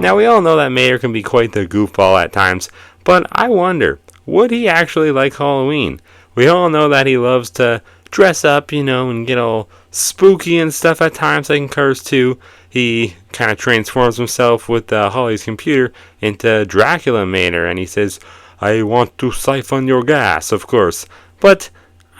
Now, we all know that Mater can be quite the goofball at times, but I wonder, would he actually like Halloween? We all know that he loves to dress up, and get all spooky and stuff at times, like in Cars 2. He kind of transforms himself with Holly's computer into Dracula Mater, and he says, "I want to siphon your gas," of course. But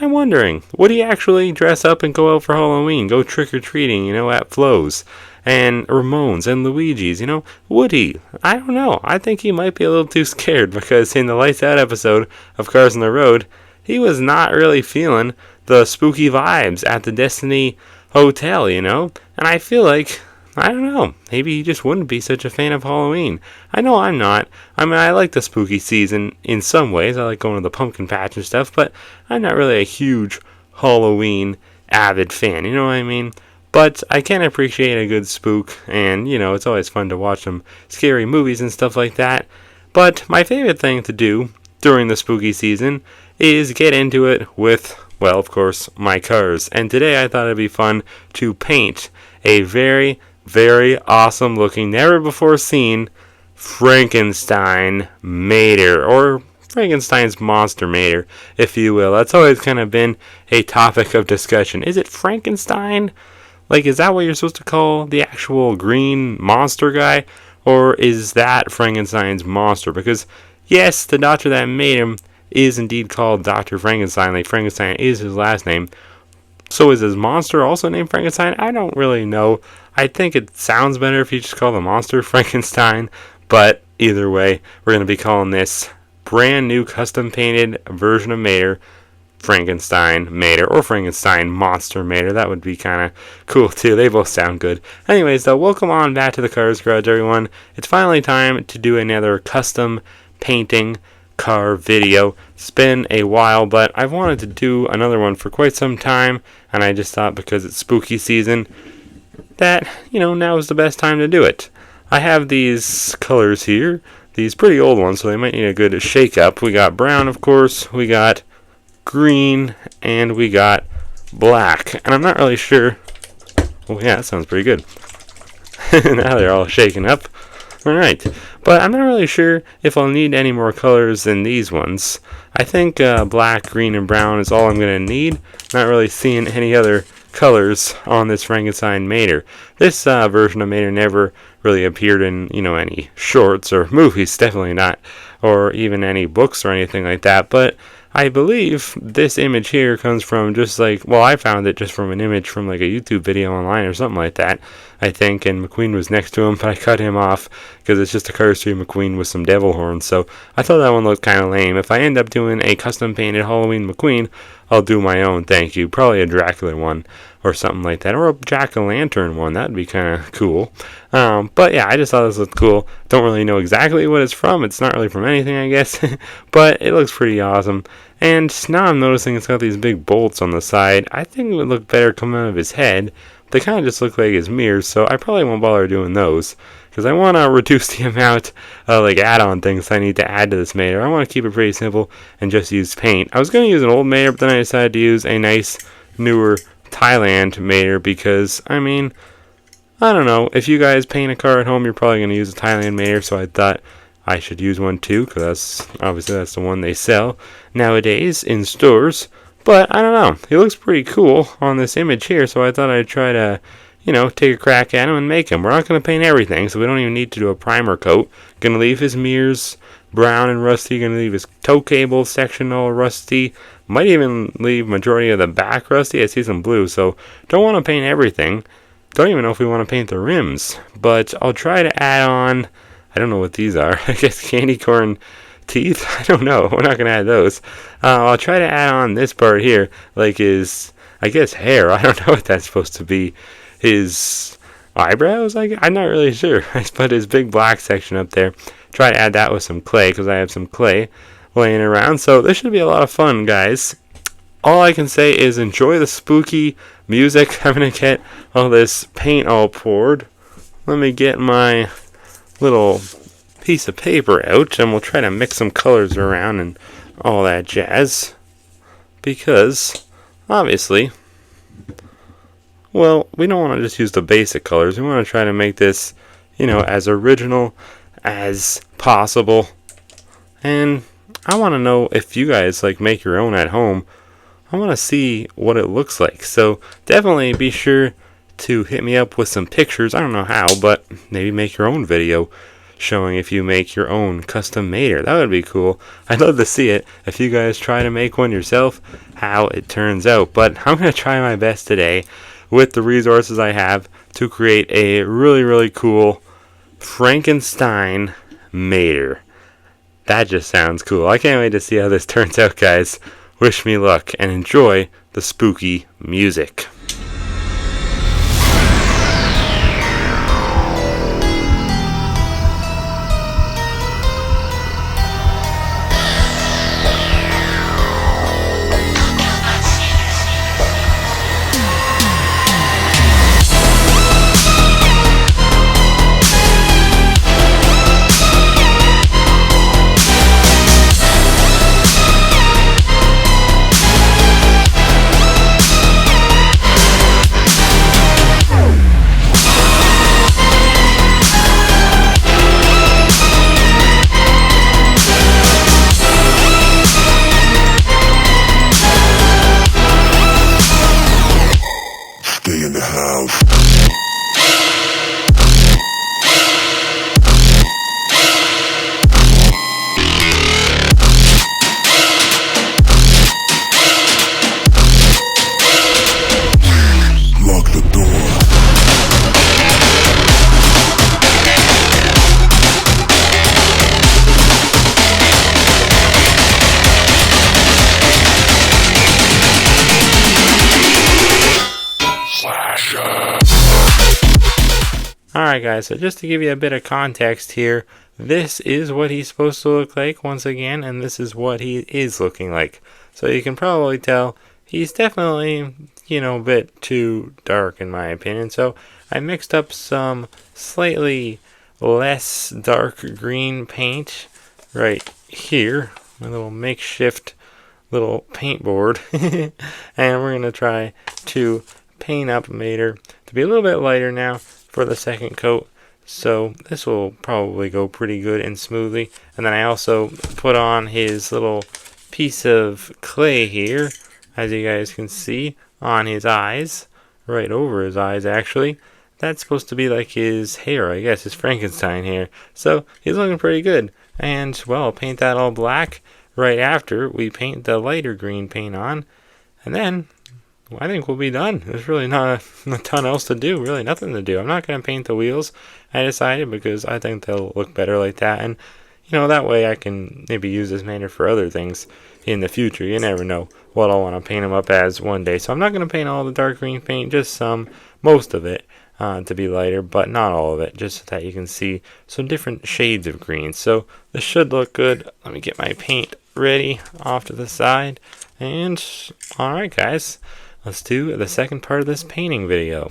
I'm wondering, would he actually dress up and go out for Halloween, go trick-or-treating, at Flo's and Ramon's and Luigi's, would he? I don't know. I think he might be a little too scared, because in the Lights Out episode of Cars on the Road, he was not really feeling the spooky vibes at the Destiny Hotel, and I feel like, I don't know, maybe he just wouldn't be such a fan of Halloween. I know I'm not. I mean, I like the spooky season in some ways. I like going to the pumpkin patch and stuff, but I'm not really a huge Halloween avid fan, you know what I mean? But I can appreciate a good spook, and, it's always fun to watch some scary movies and stuff like that. But my favorite thing to do during the spooky season is get into it with, well, of course, my cars. And today I thought it'd be fun to paint a very, very awesome looking, never before seen Frankenstein Mater, or Frankenstein's monster Mater, if you will. That's always kind of been a topic of discussion. Is it Frankenstein? Like, is that what you're supposed to call the actual green monster guy? Or is that Frankenstein's monster? Because, yes, the doctor that made him is indeed called Dr. Frankenstein. Like, Frankenstein is his last name. So is his monster also named Frankenstein? I don't really know. I think it sounds better if you just call the monster Frankenstein. But either way, we're going to be calling this brand new custom painted version of Mater Frankenstein Mater, or Frankenstein Monster Mater. That would be kind of cool too. They both sound good. Anyways, though, welcome on back to the Cars Garage, everyone. It's finally time to do another custom painting car video. It's been a while, but I've wanted to do another one for quite some time, and I just thought because it's spooky season that, now is the best time to do it. I have these colors here, these pretty old ones, so they might need a good shake up. We got brown, of course, we got green, and we got black, and I'm not really sure. Oh yeah, that sounds pretty good. Now they're all shaken up. Alright, but I'm not really sure if I'll need any more colors than these ones. I think black, green, and brown is all I'm going to need. Not really seeing any other colors on this Frankenstein Mater. This version of Mater never really appeared in, any shorts or movies, definitely not, or even any books or anything like that, but I believe this image here comes from I found it just from an image from like a YouTube video online or something like that, I think, and McQueen was next to him, but I cut him off because it's just a Cars 3 McQueen with some devil horns, so I thought that one looked kind of lame. If I end up doing a custom painted Halloween McQueen, I'll do my own, thank you. Probably a Dracula one or something like that, or a jack-o'-lantern one. That'd be kind of cool. But yeah, I just thought this looked cool. Don't really know exactly what it's from. It's not really from anything, I guess, but it looks pretty awesome. And now I'm noticing it's got these big bolts on the side. I think it would look better coming out of his head. They kind of just look like his mirrors, so I probably won't bother doing those, because I want to reduce the amount of add-on things I need to add to this Mater. I want to keep it pretty simple and just use paint. I was going to use an old Mater, but then I decided to use a nice, newer Thailand Mater because, I don't know. If you guys paint a car at home, you're probably going to use a Thailand Mater, so I thought I should use one too, because that's the one they sell nowadays in stores. But I don't know. He looks pretty cool on this image here, so I thought I'd try to, take a crack at him and make him. We're not going to paint everything, so we don't even need to do a primer coat. Going to leave his mirrors brown and rusty. Going to leave his tow cable section all rusty. Might even leave majority of the back rusty. I see some blue, so don't want to paint everything. Don't even know if we want to paint the rims. But I'll try to add on, I don't know what these are. I guess candy corn teeth? I don't know. We're not going to add those. I'll try to add on this part here, like his, I guess, hair. I don't know what that's supposed to be. His eyebrows? I'm not really sure. I just put his big black section up there. Try to add that with some clay, because I have some clay laying around. So this should be a lot of fun, guys. All I can say is enjoy the spooky music. I'm going to get all this paint all poured. Let me get my little piece of paper out, and we'll try to mix some colors around and all that jazz, because obviously, well, we don't want to just use the basic colors. We want to try to make this as original as possible. And I want to know if you guys make your own at home. I want to see what it looks like. So definitely be sure to hit me up with some pictures. I don't know how, but maybe make your own video showing if you make your own custom mater. That would be cool. I'd love to see it if you guys try to make one yourself, how it turns out. But I'm going to try my best today with the resources I have to create a really, really cool Frankenstein mater. That just sounds cool. I can't wait to see how this turns out, guys. Wish me luck and enjoy the spooky music. Stay in the house. Lock the door. Alright guys, so just to give you a bit of context here, this is what he's supposed to look like once again, and this is what he is looking like. So you can probably tell he's definitely, a bit too dark in my opinion. So I mixed up some slightly less dark green paint right here, my little makeshift little paint board, and we're going to try to paint up Mater to be a little bit lighter now for the second coat, so this will probably go pretty good and smoothly. And then I also put on his little piece of clay here, as you guys can see, on his eyes, right over his eyes actually. That's supposed to be like his hair, I guess, his Frankenstein hair. So he's looking pretty good. And well, I'll paint that all black right after we paint the lighter green paint on, and then I think we'll be done. There's really not a ton else to do, really nothing to do. I'm not going to paint the wheels, I decided, because I think they'll look better like that. And, that way I can maybe use this mater for other things in the future. You never know what I'll want to paint them up as one day. So I'm not going to paint all the dark green paint, just most of it to be lighter, but not all of it, just so that you can see some different shades of green. So this should look good. Let me get my paint ready off to the side. And, alright guys. Let's do the second part of this painting video.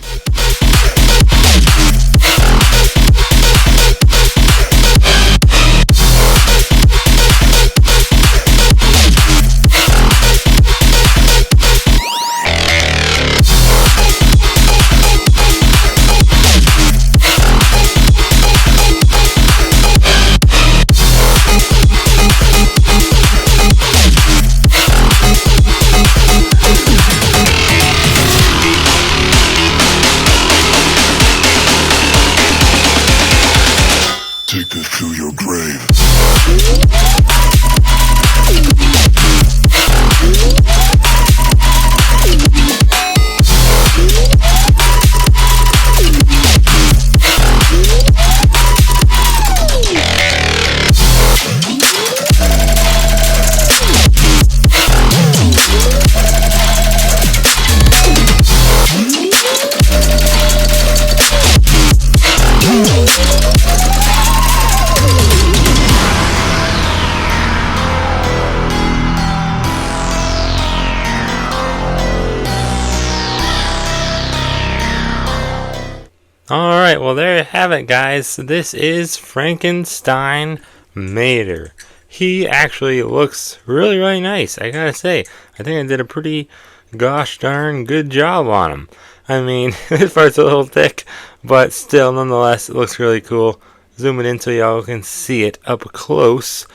Take this to your grave. Alright, well there you have it guys. This is Frankenstein Mater. He actually looks really, really nice, I gotta say. I think I did a pretty gosh darn good job on him. I mean, this part's a little thick, But still, nonetheless, it looks really cool. Zoom it in so y'all can see it up close.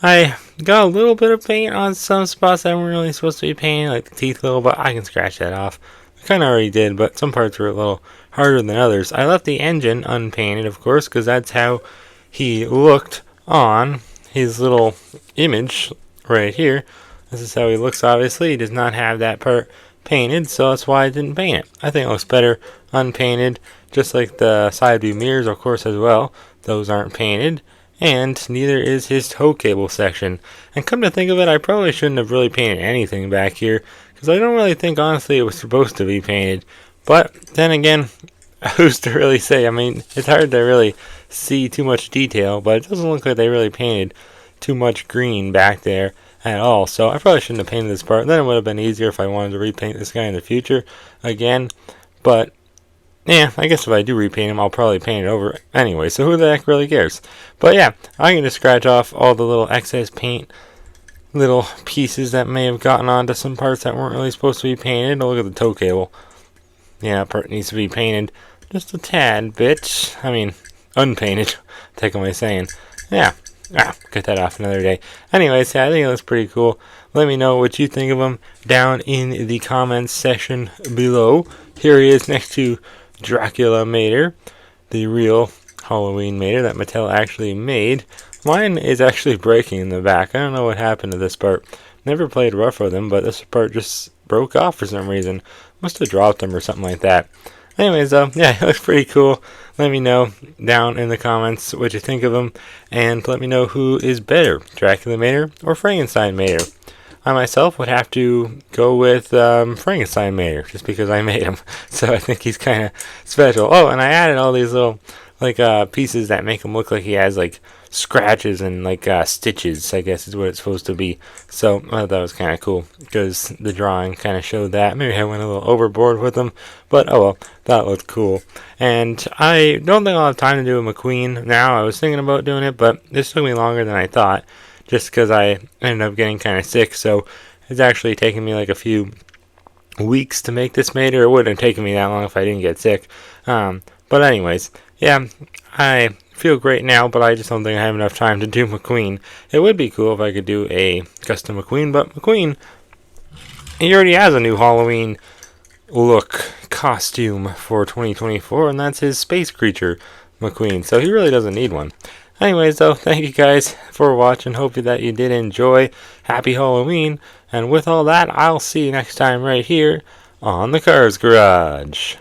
I got a little bit of paint on some spots that weren't really supposed to be painted, like the teeth a little, but I can scratch that off. I kind of already did, but some parts were a little harder than others. I left the engine unpainted, of course, because that's how he looked on his little image right here. This is how he looks, obviously. He does not have that part painted, so that's why I didn't paint it. I think it looks better unpainted, just like the side view mirrors, of course, as well. Those aren't painted, and neither is his tow cable section. And come to think of it, I probably shouldn't have really painted anything back here, because I don't really think, honestly, it was supposed to be painted. But then again, who's to really say? I mean, it's hard to really see too much detail, but it doesn't look like they really painted too much green back there at all. So I probably shouldn't have painted this part. Then it would have been easier if I wanted to repaint this guy in the future again. But yeah, I guess if I do repaint him, I'll probably paint it over anyway. So who the heck really cares? But yeah, I can just scratch off all the little excess paint, little pieces that may have gotten onto some parts that weren't really supposed to be painted. Oh, look at the tow cable. Yeah, that part needs to be painted just a tad bit. I mean, unpainted. Take away saying. Yeah. Get that off another day. Anyways, yeah, I think it looks pretty cool. Let me know what you think of him down in the comments section below. Here he is next to Dracula Mater, the real Halloween Mater that Mattel actually made. Mine is actually breaking in the back. I don't know what happened to this part. Never played rough with him, but this part just broke off for some reason. Must have dropped him or something like that. Anyways, yeah, it looks pretty cool. Let me know down in the comments what you think of him, and let me know who is better, Dracula Mater or Frankenstein Mater. I myself would have to go with Frankenstein Mater, just because I made him. So I think he's kind of special. Oh, and I added all these little pieces that make him look like he has like scratches and stitches, I guess is what it's supposed to be. So I thought that was kind of cool because the drawing kind of showed that. Maybe I went a little overboard with them, but oh well, that looked cool. And I don't think I'll have time to do a McQueen now. I was thinking about doing it, but this took me longer than I thought just because I ended up getting kind of sick. So it's actually taking me like a few weeks to make this Mater. It wouldn't have taken me that long if I didn't get sick. But anyways, yeah, I feel great now, but I just don't think I have enough time to do McQueen. It would be cool if I could do a custom McQueen, but McQueen, he already has a new Halloween look costume for 2024, and that's his space creature McQueen, so he really doesn't need one. Anyways, though, thank you guys for watching. Hope that you did enjoy. Happy Halloween, and with all that, I'll see you next time right here on the Cars Garage.